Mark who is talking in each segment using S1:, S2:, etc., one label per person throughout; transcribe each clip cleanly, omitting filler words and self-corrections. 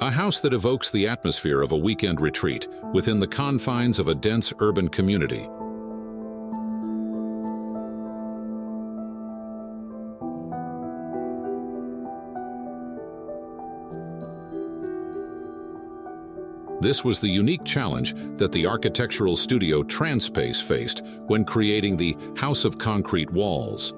S1: A house that evokes the atmosphere of a weekend retreat within the confines of a dense urban community. This was the unique challenge that the architectural studio Transpace faced when creating the House of Concrete Walls.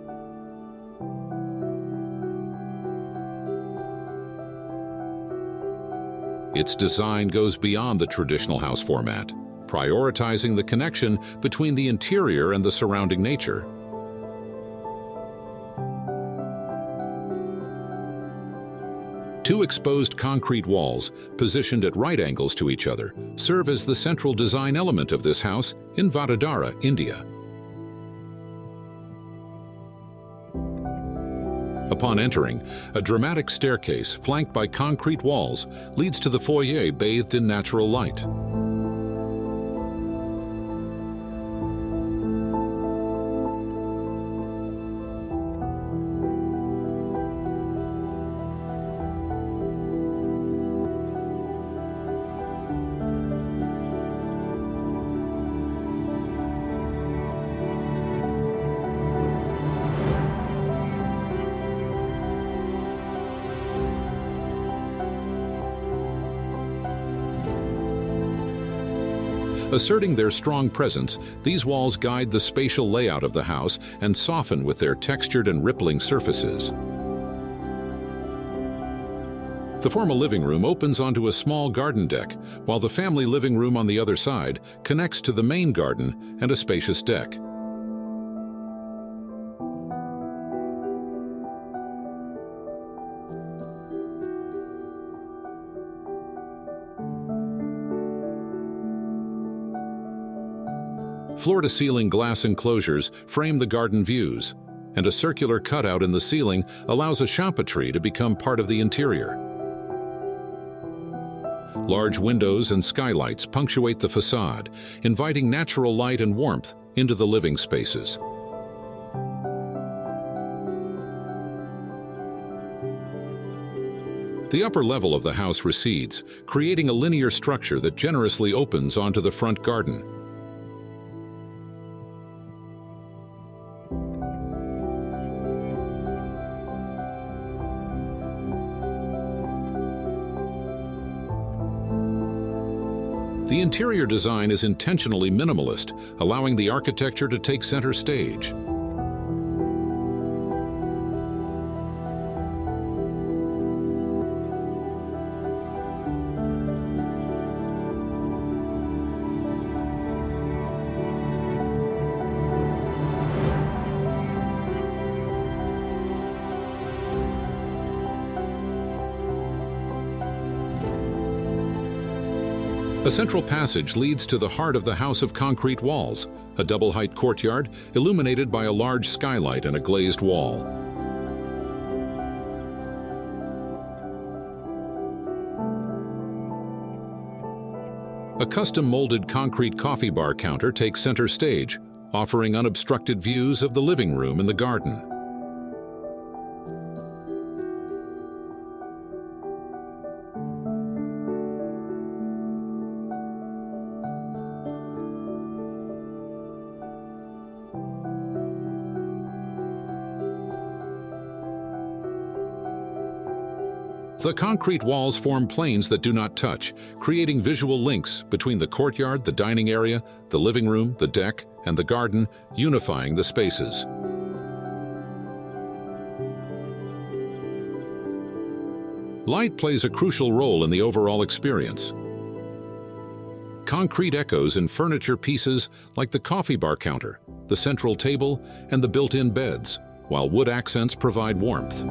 S1: Its design goes beyond the traditional house format, prioritizing the connection between the interior and the surrounding nature. Two exposed concrete walls, positioned at right angles to each other, serve as the central design element of this house in Vadodara, India. Upon entering, a dramatic staircase flanked by concrete walls leads to the foyer bathed in natural light. Asserting their strong presence, these walls guide the spatial layout of the house and soften with their textured and rippling surfaces. The formal living room opens onto a small garden deck, while the family living room on the other side connects to the main garden and a spacious deck. Floor-to-ceiling glass enclosures frame the garden views, and a circular cutout in the ceiling allows a champa tree to become part of the interior. Large windows and skylights punctuate the facade, inviting natural light and warmth into the living spaces. The upper level of the house recedes, creating a linear structure that generously opens onto the front garden. The interior design is intentionally minimalist, allowing the architecture to take center stage. A central passage leads to the heart of the House of Concrete Walls, a double-height courtyard illuminated by a large skylight and a glazed wall. A custom-molded concrete coffee bar counter takes center stage, offering unobstructed views of the living room and the garden. The concrete walls form planes that do not touch, creating visual links between the courtyard, the dining area, the living room, the deck, and the garden, unifying the spaces. Light plays a crucial role in the overall experience. Concrete echoes in furniture pieces like the coffee bar counter, the central table, and the built-in beds, while wood accents provide warmth.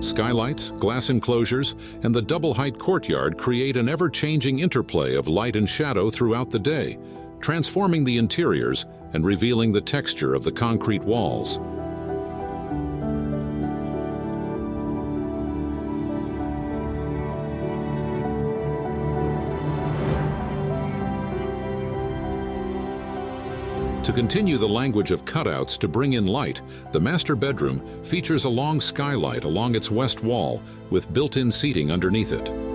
S1: Skylights, glass enclosures, and the double-height courtyard create an ever-changing interplay of light and shadow throughout the day, transforming the interiors and revealing the texture of the concrete walls. To continue the language of cutouts to bring in light, the master bedroom features a long skylight along its west wall with built-in seating underneath it.